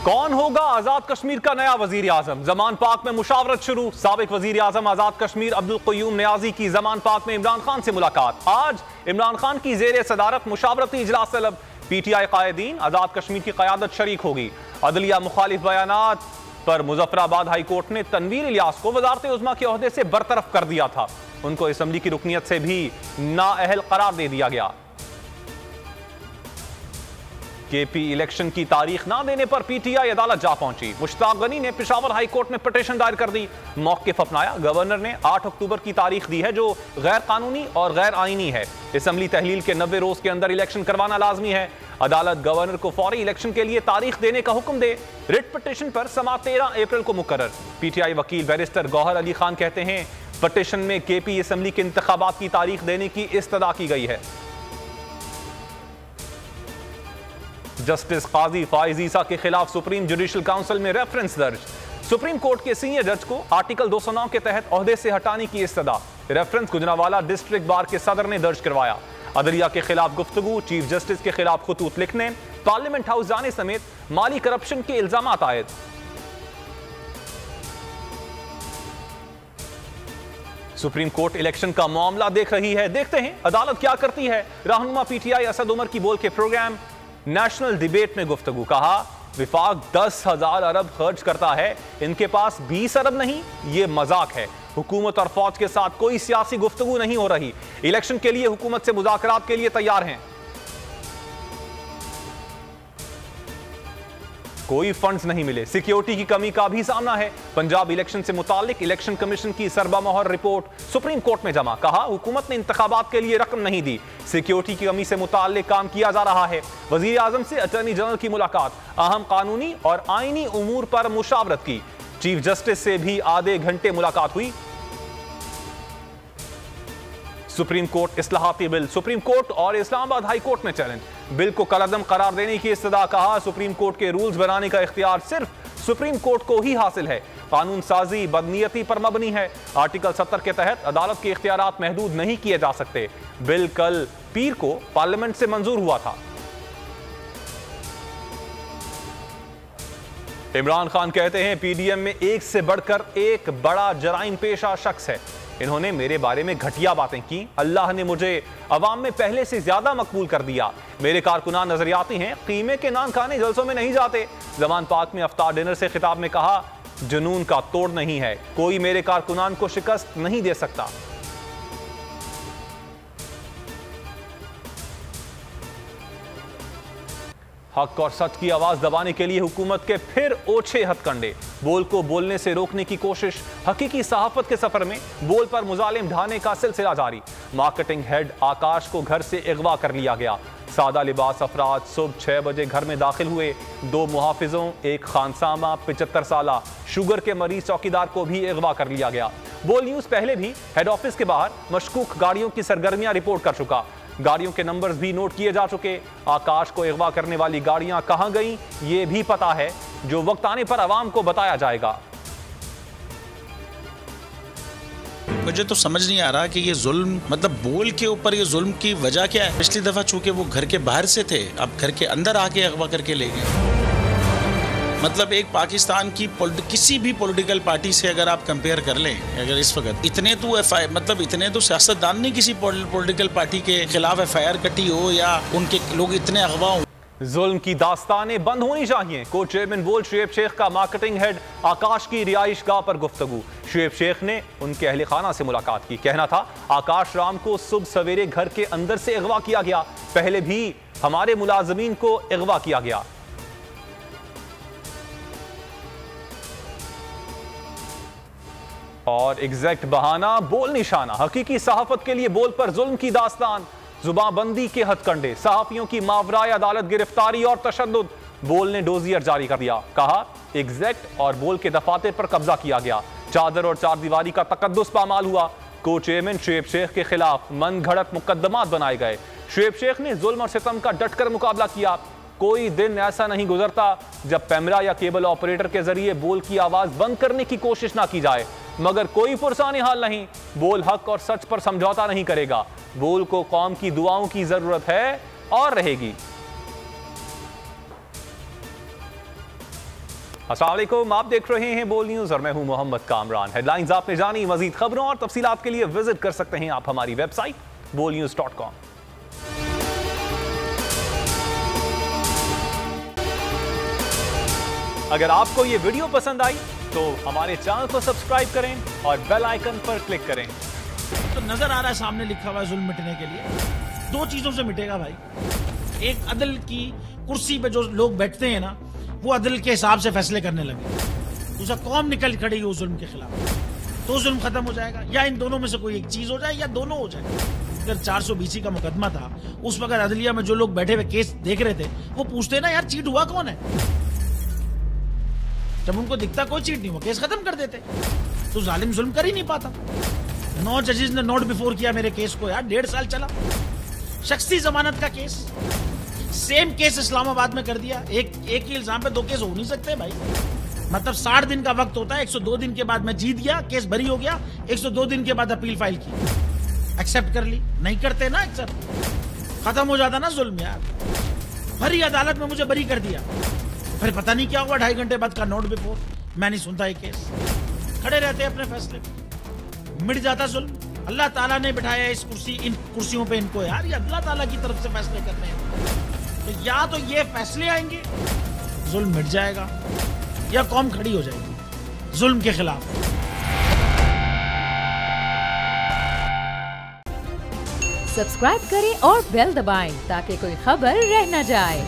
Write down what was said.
कौन होगा आजाद कश्मीर का नया वजीर आजम? जमान पाक में मुशावरत शुरू। साबिक वजीर आजम आजाद कश्मीर अब्दुल क़य्यूम नियाजी की जमान पाक में इमरान खान से मुलाकात। आज इमरान खान की जेर सदारत मुशावरती इजलास तलब। PTI कायदीन आजाद कश्मीर की क़यादत शरीक होगी। अदलिया मुखालिफ बयानात पर मुजफ्फराबाद हाई कोर्ट ने तनवीर इलियास को वज़ारत उज़्मा के ओहदे से बरतरफ कर दिया था। उनको असम्बली की रुकनियत से भी नाअहल करार दे दिया गया। KP इलेक्शन की तारीख ना देने पर PTI अदालत जा पहुंची। मुश्ताक गनी ने पेशावर हाई कोर्ट में पिटीशन दायर कर दी। मौक़िफ़ अपनाया। गवर्नर ने 8 अक्टूबर की तारीख दी है जो गैर कानूनी और गैर आईनी है। असम्बली तहलील के 90 रोज के अंदर इलेक्शन करवाना लाजमी है। अदालत गवर्नर को फौरी इलेक्शन के लिए तारीख देने का हुक्म दे। रिट पिटीशन पर समाअत 13 अप्रैल को मुकर्रर। PTI वकील बैरिस्टर गौहर अली खान कहते हैं पिटीशन में KP असम्बली के इंतखाबात की तारीख देने की इस्तदा की गई है। जस्टिस काजी फाइज ईसा के खिलाफ सुप्रीम जुडिशल काउंसिल में रेफरेंस दर्ज। सुप्रीम कोर्ट के सीनियर जज को आर्टिकल 209 के तहत ओहदे से हटाने की इस्तदा। रेफरेंस गुजरांवाला डिस्ट्रिक्ट बार के सदर ने दर्ज करवाया। अदलिया के खिलाफ गुफ्तगू, चीफ जस्टिस के खिलाफ खतूत लिखने, पार्लियामेंट हाउस जाने समेत माली करप्शन के इल्जामात आयद। सुप्रीम कोर्ट इलेक्शन का मामला देख रही है। देखते हैं अदालत क्या करती है। रहनुमा PTI असद उमर की बोल के प्रोग्राम नेशनल डिबेट में गुफ्तगू। कहा विफाक 10,000 अरब खर्च करता है, इनके पास 20 अरब नहीं, ये मजाक है। हुकूमत और फौज के साथ कोई सियासी गुफ्तगू नहीं हो रही। इलेक्शन के लिए हुकूमत से मुज़ाकरात के लिए तैयार हैं। कोई फंड्स नहीं मिले। सिक्योरिटी की कमी का भी सामना है। पंजाब इलेक्शन से मुतालिक इलेक्शन कमीशन की सरबामोहर रिपोर्ट सुप्रीम कोर्ट में जमा। कहा हुकूमत ने इंतखाबात के लिए रकम नहीं दी। सिक्योरिटी की कमी से मुतालिक काम किया जा रहा है। वजीर आजम से अटॉर्नी जनरल की मुलाकात। अहम कानूनी और आईनी उमूर पर मुशावरत की। चीफ जस्टिस से भी आधे घंटे मुलाकात हुई। सुप्रीम कोर्ट इस्लाहाती बिल। सुप्रीम कोर्ट और इस्लामाबाद हाई कोर्ट में चैलेंज। बिल को कलअदम करार देने की इस्तदा। कहा सुप्रीम कोर्ट के रूल्स बनाने का इख्तियार सिर्फ सुप्रीम कोर्ट को ही हासिल है। कानून साजी बदनीयती पर मबनी है। आर्टिकल 70 के तहत अदालत के इख्तियारात महदूद नहीं किए जा सकते। बिल कल पीर को पार्लियामेंट से मंजूर हुआ था। इमरान खान कहते हैं PDM में एक से बढ़कर एक बड़ा जराइम पेशा शख्स है। इन्होंने मेरे बारे में घटिया बातें की। अल्लाह ने मुझे अवाम में पहले से ज्यादा मकबूल कर दिया। मेरे कारकुनान नजरियाती हैं, कीमे के नान खाने जलसों में नहीं जाते। जमान पाक में अफ्तार डिनर से खिताब में कहा जुनून का तोड़ नहीं है, कोई मेरे कारकुनान को शिकस्त नहीं दे सकता। हक और सच की आवाज दबाने के लिए हुकूमत के फिर ओछे हथकंडे। बोल को बोलने से रोकने की कोशिश। हकीकी सहाफत के सफर में बोल पर मुजालिम ढाने का सिलसिला जारी। मार्केटिंग हेड आकाश को घर से अगवा कर लिया गया। सादा लिबास अफराद सुबह 6 बजे घर में दाखिल हुए। 2 मुहाफिजों, एक खानसामा 75 साला शुगर के मरीज चौकीदार को भी अगवा कर लिया गया। बोल न्यूज पहले भी हेड ऑफिस के बाहर मशकूक गाड़ियों की सरगर्मियां रिपोर्ट कर चुका। गाड़ियों के नंबर्स भी नोट किए जा चुके। आकाश को अगवा करने वाली गाड़ियां कहां गईं ये भी पता है, जो वक्त आने पर आवाम को बताया जाएगा। मुझे तो समझ नहीं आ रहा कि ये जुल्म, मतलब बोल के ऊपर ये जुल्म की वजह क्या है। पिछली दफा चूंकि वो घर के बाहर से थे, अब घर के अंदर आके अगवा करके ले गए। मतलब एक पाकिस्तान की किसी भी पॉलिटिकल पार्टी से अगर आप कंपेयर कर लें, अगर इस वक्त इतने तो सियासतदान नहीं किसी पॉलिटिकल पार्टी के खिलाफ FIR कटी हो या उनके लोग इतने अगवा हो। जुल्म की दास्तानें बंद होनी चाहिए। को चेयरमैन बोल शुएब शेख का मार्केटिंग हेड आकाश की रिहाइश गाह पर गुफ्तगू। शुएब शेख ने उनके अहले खाना से मुलाकात की। कहना था आकाश राम को सुबह सवेरे घर के अंदर से अगवा किया गया। पहले भी हमारे मुलाजमीन को अगवा किया गया। और एग्जैक्ट बहाना बोल निशाना। हकीकी सहाफत के लिए बोल पर जुल्म की दास्तान। जुबानबंदी के हथकंडे। सहाफियों की मावराए अदालत गिरफ्तारी और तशद्दुद। बोल ने डोजियर जारी कर दिया। कहा एग्जैक्ट और बोल के दफातर पर कब्जा किया गया। चादर और चार दीवारी का तकद्दुस पामाल हुआ। को चेयरमैन शुएब शेख के खिलाफ मन घड़त मुकदमात बनाए गए। शुएब शेख ने जुल्म और सितम का डटकर मुकाबला किया। कोई दिन ऐसा नहीं गुजरता जब पैमरा या केबल ऑपरेटर के जरिए बोल की आवाज बंद करने की कोशिश ना की जाए, मगर कोई पुरसानी हाल नहीं। बोल हक और सच पर समझौता नहीं करेगा। बोल को कौम की दुआओं की जरूरत है और रहेगी। अस्सलाम वालेकुम, आप देख रहे हैं बोल न्यूज और मैं हूं मोहम्मद कामरान। हेडलाइंस आपने जानी, मजीद खबरों और तफसीलात के लिए विजिट कर सकते हैं आप हमारी वेबसाइट bolnews.com। अगर आपको ये वीडियो पसंद आई तो हमारे चैनल को सब्सक्राइब करें और बेल आइकन पर क्लिक करें। तो नजर आ रहा है सामने लिखा हुआ है जुल्म मिटने के लिए 2 चीजों से मिटेगा भाई। एक, अदल की कुर्सी पे जो लोग बैठते हैं ना, वो अदल के हिसाब से फैसले करने लगे। दूसरा, कौम निकल खड़ी उस जुल्म के खिलाफ, तो जुल्म खत्म हो जाएगा। या इन दोनों में से कोई एक चीज हो जाए या दोनों हो जाए। अगर 420 का मुकदमा था, उस वक्त अदलिया में जो लोग बैठे हुए केस देख रहे थे, वो पूछते ना यार चीट हुआ कौन है। जब उनको दिखता कोई चीट नहीं हुआ, केस खत्म कर देते। तो जालिम जुल्म कर ही नहीं पाता। 9 जजेस ने नोट बिफोर किया मेरे केस को यार, 1.5 साल चला। शख्सी जमानत का केस, सेम केस इस्लामाबाद में कर दिया। एक ही इल्जाम पे 2 केस हो नहीं सकते भाई। मतलब 60 दिन का वक्त होता है। 102 दिन के बाद मैं जीत गया, केस बरी हो गया। 102 दिन के बाद अपील फाइल की, एक्सेप्ट कर ली। नहीं करते ना एक्सेप्ट, खत्म हो जाता ना जुल्म यार। भरी अदालत में मुझे बरी कर दिया, फिर पता नहीं क्या हुआ 2.5 घंटे बाद का नोट बिफोर। मैं नहीं सुनता ये केस, खड़े रहते अपने फैसले पे, मिट जाता जुल्म। अल्लाह ताला ने बिठाया इन कुर्सियों पे इनको यार, ये अल्लाह ताला की तरफ से फैसले करने हैं। तो या तो ये फैसले आएंगे, जुल्म मिट जाएगा, या कौम खड़ी हो जाएगी जुल्म के खिलाफ। सब्सक्राइब करें और बेल दबाएं ताकि कोई खबर रह न जाए।